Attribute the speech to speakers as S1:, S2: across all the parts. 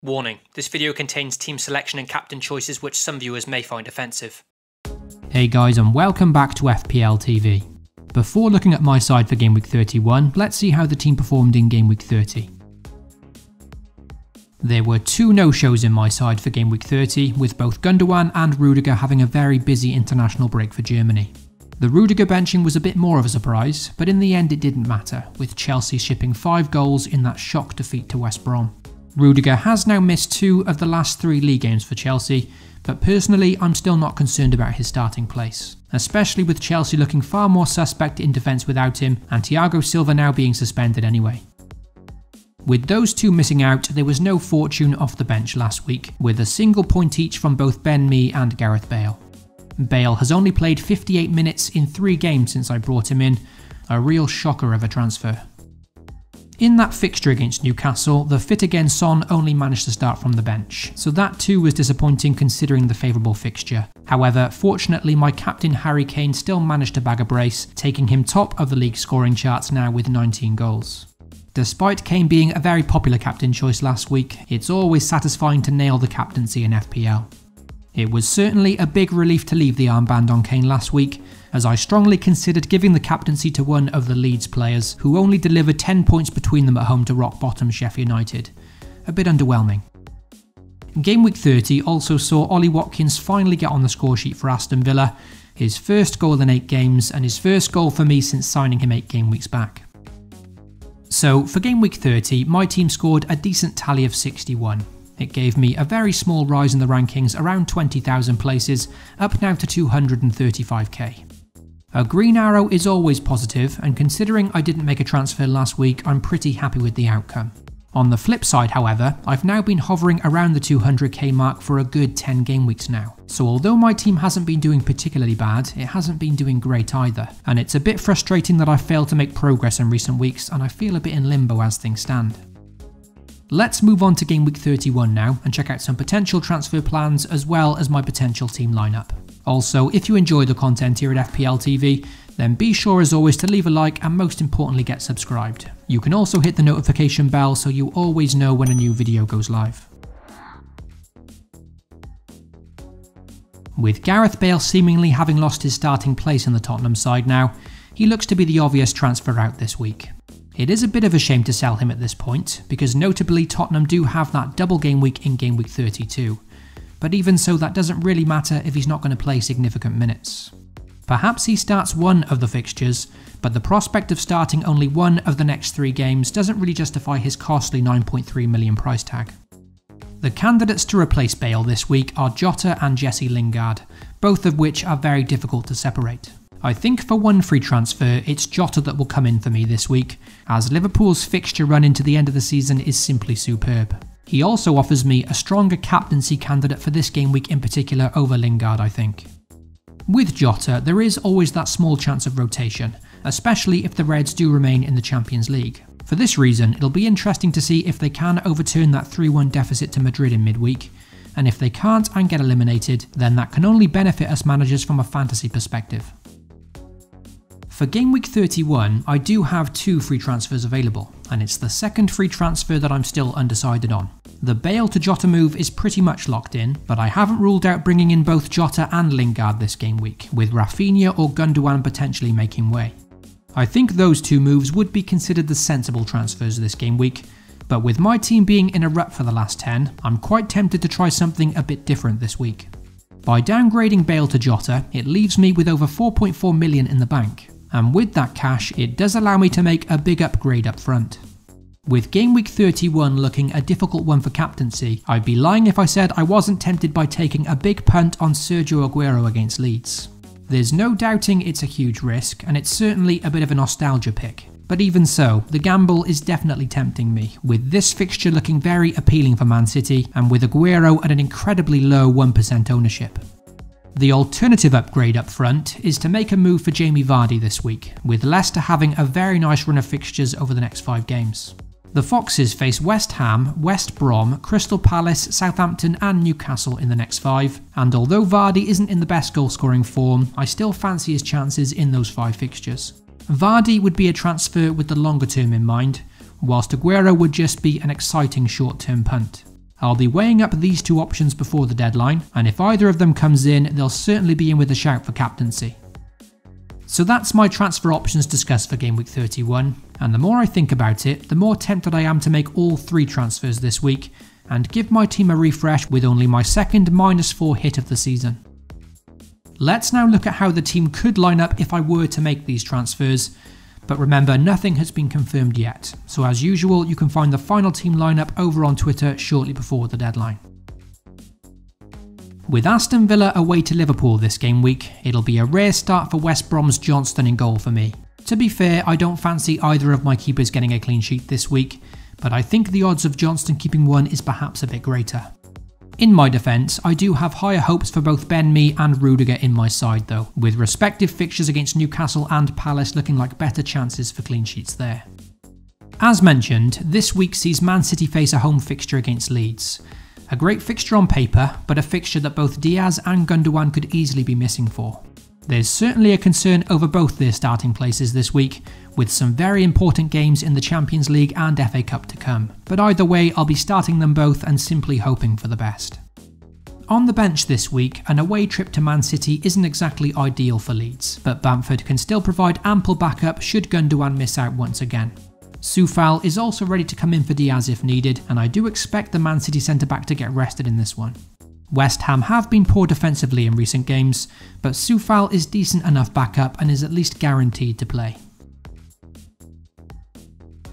S1: Warning, this video contains team selection and captain choices which some viewers may find offensive.
S2: Hey guys, and welcome back to FPL TV. Before looking at my side for Game Week 31, let's see how the team performed in Game Week 30. There were two no-shows in my side for Game Week 30, with both Gundogan and Rudiger having a very busy international break for Germany. The Rudiger benching was a bit more of a surprise, but in the end it didn't matter, with Chelsea shipping 5 goals in that shock defeat to West Brom. Rudiger has now missed 2 of the last 3 league games for Chelsea, but personally I'm still not concerned about his starting place, especially with Chelsea looking far more suspect in defence without him and Thiago Silva now being suspended anyway. With those two missing out, there was no fortune off the bench last week, with a single point each from both Ben Mee and Gareth Bale. Bale has only played 58 minutes in 3 games since I brought him in, a real shocker of a transfer. In that fixture against Newcastle, the fit again Son only managed to start from the bench, so that too was disappointing considering the favourable fixture. However, fortunately my captain Harry Kane still managed to bag a brace, taking him top of the league scoring charts now with 19 goals. Despite Kane being a very popular captain choice last week, it's always satisfying to nail the captaincy in FPL. It was certainly a big relief to leave the armband on Kane last week, as I strongly considered giving the captaincy to one of the Leeds players, who only delivered 10 points between them at home to rock bottom Sheffield United. A bit underwhelming. Game Week 30 also saw Ollie Watkins finally get on the scoresheet for Aston Villa, his first goal in 8 games and his first goal for me since signing him 8 game weeks back. So for Game Week 30, my team scored a decent tally of 61. It gave me a very small rise in the rankings, around 20,000 places, up now to 235k. A green arrow is always positive, and considering I didn't make a transfer last week, I'm pretty happy with the outcome. On the flip side, however, I've now been hovering around the 200k mark for a good 10 game weeks now. So although my team hasn't been doing particularly bad, it hasn't been doing great either. And it's a bit frustrating that I've failed to make progress in recent weeks, and I feel a bit in limbo as things stand. Let's move on to Game Week 31 now and check out some potential transfer plans as well as my potential team lineup. Also, if you enjoy the content here at FPL TV, then be sure as always to leave a like and most importantly get subscribed. You can also hit the notification bell so you always know when a new video goes live. With Gareth Bale seemingly having lost his starting place in the Tottenham side now, he looks to be the obvious transfer out this week. It is a bit of a shame to sell him at this point, because notably Tottenham do have that double game week in Game Week 32. But even so, that doesn't really matter if he's not going to play significant minutes. Perhaps he starts one of the fixtures, but the prospect of starting only one of the next 3 games doesn't really justify his costly 9.3 million price tag. The candidates to replace Bale this week are Jota and Jesse Lingard, both of which are very difficult to separate. I think for one free transfer, it's Jota that will come in for me this week, as Liverpool's fixture run into the end of the season is simply superb. He also offers me a stronger captaincy candidate for this game week in particular over Lingard, I think. With Jota, there is always that small chance of rotation, especially if the Reds do remain in the Champions League. For this reason, it'll be interesting to see if they can overturn that 3-1 deficit to Madrid in midweek, and if they can't and get eliminated, then that can only benefit us managers from a fantasy perspective. For Game Week 31, I do have 2 free transfers available, and it's the second free transfer that I'm still undecided on. The Bale to Jota move is pretty much locked in, but I haven't ruled out bringing in both Jota and Lingard this game week, with Rafinha or Gundogan potentially making way. I think those 2 moves would be considered the sensible transfers this game week, but with my team being in a rut for the last 10, I'm quite tempted to try something a bit different this week. By downgrading Bale to Jota, it leaves me with over 4.4 million in the bank. And with that cash, it does allow me to make a big upgrade up front. With Game Week 31 looking a difficult one for captaincy, I'd be lying if I said I wasn't tempted by taking a big punt on Sergio Aguero against Leeds. There's no doubting it's a huge risk, and it's certainly a bit of a nostalgia pick. But even so, the gamble is definitely tempting me, with this fixture looking very appealing for Man City, and with Aguero at an incredibly low 1% ownership. The alternative upgrade up front is to make a move for Jamie Vardy this week, with Leicester having a very nice run of fixtures over the next 5 games. The Foxes face West Ham, West Brom, Crystal Palace, Southampton and Newcastle in the next 5, and although Vardy isn't in the best goal scoring form, I still fancy his chances in those 5 fixtures. Vardy would be a transfer with the longer term in mind, whilst Aguero would just be an exciting short-term punt. I'll be weighing up these two options before the deadline, and if either of them comes in, they'll certainly be in with a shout for captaincy. So that's my transfer options discussed for Game Week 31, and the more I think about it, the more tempted I am to make all 3 transfers this week, and give my team a refresh with only my second -4 hit of the season. Let's now look at how the team could line up if I were to make these transfers, but remember, nothing has been confirmed yet, so as usual you can find the final team lineup over on Twitter shortly before the deadline. With Aston Villa away to Liverpool this game week, it'll be a rare start for West Brom's Johnston in goal for me. To be fair, I don't fancy either of my keepers getting a clean sheet this week, but I think the odds of Johnston keeping one is perhaps a bit greater. In my defence, I do have higher hopes for both Ben Mee and Rudiger in my side though, with respective fixtures against Newcastle and Palace looking like better chances for clean sheets there. As mentioned, this week sees Man City face a home fixture against Leeds. A great fixture on paper, but a fixture that both Diaz and Gundogan could easily be missing for. There's certainly a concern over both their starting places this week, with some very important games in the Champions League and FA Cup to come, but either way I'll be starting them both and simply hoping for the best. On the bench this week, an away trip to Man City isn't exactly ideal for Leeds, but Bamford can still provide ample backup should Gundogan miss out once again. Soufal is also ready to come in for Diaz if needed, and I do expect the Man City centre-back to get rested in this one. West Ham have been poor defensively in recent games, but Soufal is decent enough backup and is at least guaranteed to play.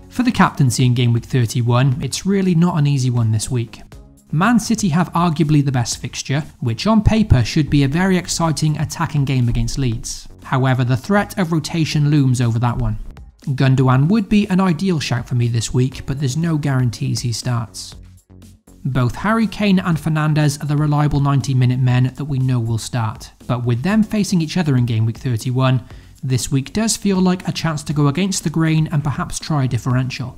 S2: For the captaincy in Game Week 31, it's really not an easy one this week. Man City have arguably the best fixture, which on paper should be a very exciting attacking game against Leeds. However, the threat of rotation looms over that one. Gundogan would be an ideal shout for me this week, but there's no guarantees he starts. Both Harry Kane and Fernandes are the reliable 90-minute men that we know will start, but with them facing each other in Game Week 31, this week does feel like a chance to go against the grain and perhaps try a differential.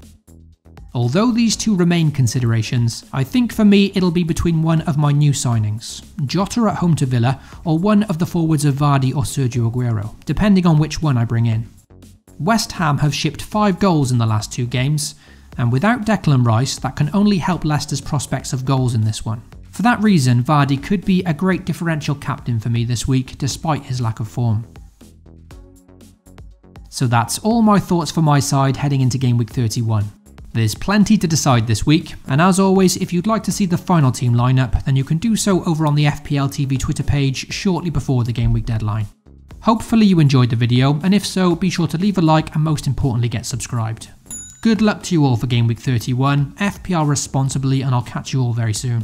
S2: Although these two remain considerations, I think for me it'll be between one of my new signings, Jota at home to Villa, or one of the forwards of Vardy or Sergio Aguero, depending on which one I bring in. West Ham have shipped 5 goals in the last 2 games, and without Declan Rice, that can only help Leicester's prospects of goals in this one. For that reason, Vardy could be a great differential captain for me this week, despite his lack of form. So that's all my thoughts for my side heading into Game Week 31. There's plenty to decide this week, and as always, if you'd like to see the final team lineup, then you can do so over on the FPL TV Twitter page shortly before the game week deadline. Hopefully you enjoyed the video, and if so, be sure to leave a like and most importantly get subscribed. Good luck to you all for Game Week 31, FPL responsibly, and I'll catch you all very soon.